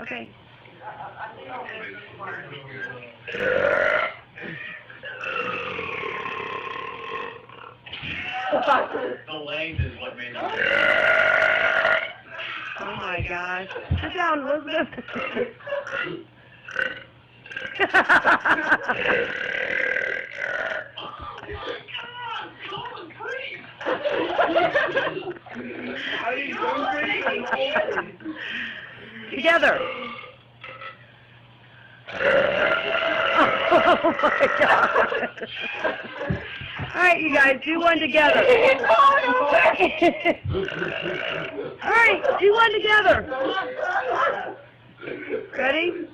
Okay. The length is what made it. Oh my gosh. Sit down, Elizabeth. How do you go Together. Oh my God. All right, you guys, do one together. All right, do one together. Ready?